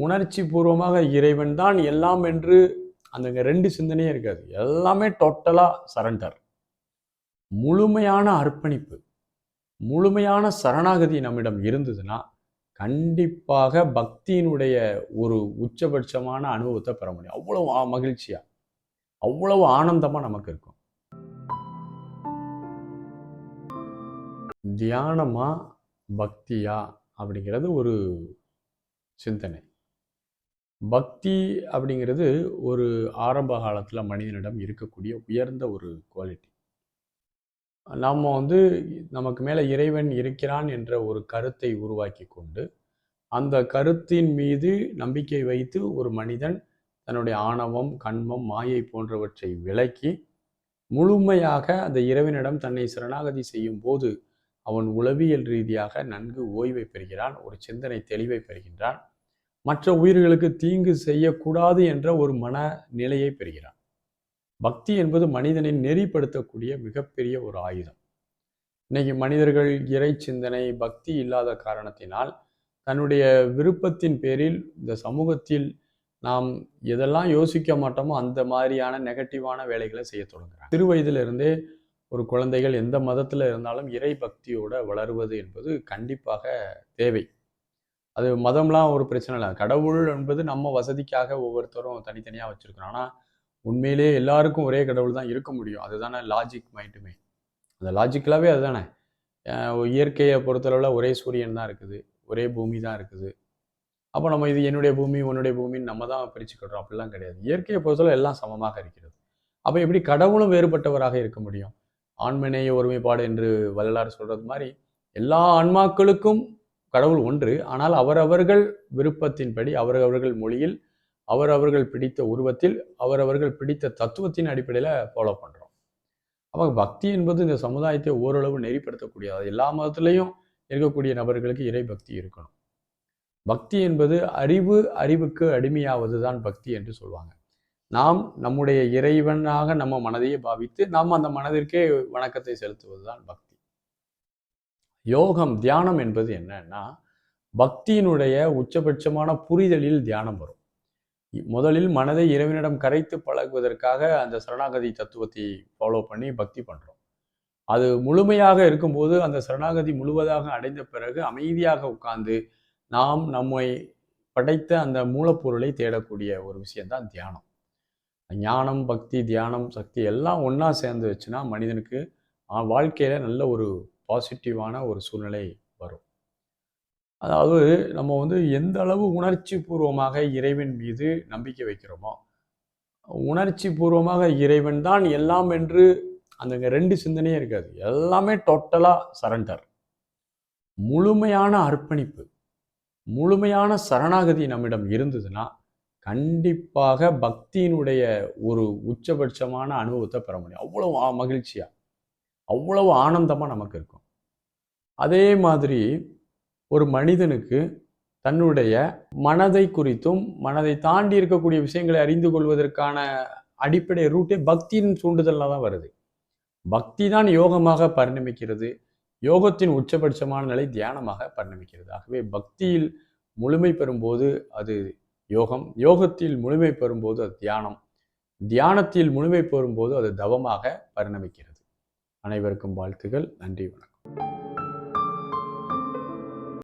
உணர்ச்சி பூர்வமாக இறைவன் தான் எல்லாம் என்று அந்த ரெண்டு சிந்தனையே இருக்காது. எல்லாமே டோட்டலா சரண்டர். முழுமையான அர்ப்பணிப்பு, முழுமையான சரணாகதி நம்மிடம் இருந்ததுன்னா கண்டிப்பாக பக்தியினுடைய ஒரு உச்சபட்சமான அனுபவத்தை பெற முடியும். அவ்வளவு மகிழ்ச்சியா, அவ்வளவு ஆனந்தமா நமக்கு இருக்கும். தியானமா பக்தியா அப்படிங்கிறது ஒரு சிந்தனை. பக்தி அப்படிங்கிறது ஒரு ஆரம்ப காலத்தில் மனிதனிடம் இருக்கக்கூடிய உயர்ந்த ஒரு குவாலிட்டி. நாம் நமக்கு மேலே இறைவன் இருக்கிறான் என்ற ஒரு கருத்தை உருவாக்கி கொண்டு அந்த கருத்தின் மீது நம்பிக்கை வைத்து ஒரு மனிதன் தன்னுடைய ஆணவம், கண்மம், மாயை போன்றவற்றை விலக்கி முழுமையாக அந்த இறைவனிடம் தன்னை சரணாகதி செய்யும் போது அவன் உளவியல் ரீதியாக நன்கு ஓய்வை பெறுகிறான், ஒரு சிந்தனை தெளிவை பெறுகின்றான், மற்ற உயிர்களுக்கு தீங்கு செய்யக்கூடாது என்ற ஒரு மன நிலையை பெறுகிறான். பக்தி என்பது மனிதனை நெறிப்படுத்தக்கூடிய மிகப்பெரிய ஒரு ஆயுதம். இன்னைக்கு மனிதர்கள் இறை சிந்தனை, பக்தி இல்லாத காரணத்தினால் தன்னுடைய விருப்பத்தின் பேரில் இந்த சமூகத்தில் நாம் எதெல்லாம் யோசிக்க மாட்டோமோ அந்த மாதிரியான நெகட்டிவான வேலைகளை செய்ய தொடங்குறாங்க. சிறு வயதிலிருந்தே ஒரு குழந்தைகள் எந்த மதத்தில் இருந்தாலும் இறை பக்தியோட வளருவது என்பது கண்டிப்பாக தேவை. அது மதம்லாம் ஒரு பிரச்சனை இல்லை. கடவுள் என்பது நம்ம வசதிக்காக ஒவ்வொருத்தரும் தனித்தனியாக வச்சுருக்கோம். ஆனால் உண்மையிலே எல்லாருக்கும் ஒரே கடவுள் தான் இருக்க முடியும். அதுதானே லாஜிக் மைண்டுமே. அந்த லாஜிக்கலாகவே அதுதானே. இயற்கையை பொறுத்தளவில் ஒரே சூரியன் தான் இருக்குது, ஒரே பூமி தான் இருக்குது. அப்போ நம்ம இது என்னுடைய பூமி, உன்னுடைய பூமின்னு நம்ம தான் பிரிச்சுக்கிடுறோம். அப்படிலாம் கிடையாது. இயற்கையை பொறுத்தளவு எல்லாம் சமமாக இருக்கிறது. அப்போ எப்படி கடவுளும் வேறுபட்டவராக இருக்க முடியும்? ஆண்மநேய ஒருமைப்பாடு என்று வள்ளலார் சொல்றது மாதிரி எல்லா ஆன்மாக்களுக்கும் கடவுள் ஒன்று. ஆனால் அவரவர்கள் விருப்பத்தின்படி, அவரவர்கள் மொழியில், அவரவர்கள் பிடித்த உருவத்தில், அவரவர்கள் பிடித்த தத்துவத்தின் அடிப்படையில் ஃபாலோ பண்ணுறோம். அப்போ பக்தி என்பது இந்த சமுதாயத்தை ஓரளவு நெறிப்படுத்தக்கூடியது. எல்லா மதத்திலையும் இருக்கக்கூடிய நபர்களுக்கு இறை பக்தி இருக்கணும். பக்தி என்பது அறிவுக்கு அடிமையாவது தான் பக்தி என்று சொல்லுவாங்க. நாம் நம்முடைய இறைவனாக நம்ம மனதையே பாவித்து நாம் அந்த மனதிற்கே வணக்கத்தை செலுத்துவது தான் பக்தி. யோகம், தியானம் என்பது என்னன்னா பக்தியினுடைய உச்சபட்சமான புரிதலில் தியானம் வரும். முதலில் மனதை இறைவனிடம் கரைத்து பழகுவதற்காக அந்த சரணாகதி தத்துவத்தை ஃபாலோ பண்ணி பக்தி பண்ணுறோம். அது முழுமையாக இருக்கும்போது அந்த சரணாகதி முழுவதாக அடைந்த பிறகு அமைதியாக உட்கார்ந்து நாம் நம்மை படைத்த அந்த மூலப்பொருளை தேடக்கூடிய ஒரு விஷயம்தான் தியானம். ஞானம், பக்தி, தியானம், சக்தி எல்லாம் ஒன்றா சேர்ந்து வச்சுன்னா மனிதனுக்கு வாழ்க்கையில் நல்ல ஒரு பாசிட்டிவான ஒரு சூழ்நிலை வரும். அதாவது நம்ம எந்த அளவு உணர்ச்சி பூர்வமாக இறைவன் மீது நம்பிக்கை வைக்கிறோமோ, உணர்ச்சி பூர்வமாக இறைவன் தான் எல்லாம் என்று அந்த ரெண்டு சிந்தனையே இருக்காது. எல்லாமே டோட்டலா சரண்டர். முழுமையான அர்ப்பணிப்பு, முழுமையான சரணாகதி நம்மிடம் இருந்ததுன்னா கண்டிப்பாக பக்தியினுடைய ஒரு உச்சபட்சமான அனுபவத்தை பெற முடியும். அவ்வளவு மகிழ்ச்சியா, அவ்வளவு ஆனந்தமா நமக்கு இருக்கும். அதே மாதிரி ஒரு மனிதனுக்கு தன்னுடைய மனதை குறித்தும் மனதை தாண்டி இருக்கக்கூடிய விஷயங்களை அறிந்து கொள்வதற்கான அடிப்படை ரூட்டே பக்தியின் தூண்டுதல்ல தான் வருது. பக்தி தான் யோகமாக பரிணமிக்கிறது. யோகத்தின் உச்சபட்சமான நிலை தியானமாக பரிணமிக்கிறது. ஆகவே பக்தியில் முழுமை பெறும்போது அது யோகம், யோகத்தில் முழுமை பெறும்போது அது தியானம், தியானத்தில் முழுமை பெறும்போது அது தவமாக பரிணமிக்கிறது. அனைவருக்கும் வாழ்த்துக்கள். நன்றி, வணக்கம்.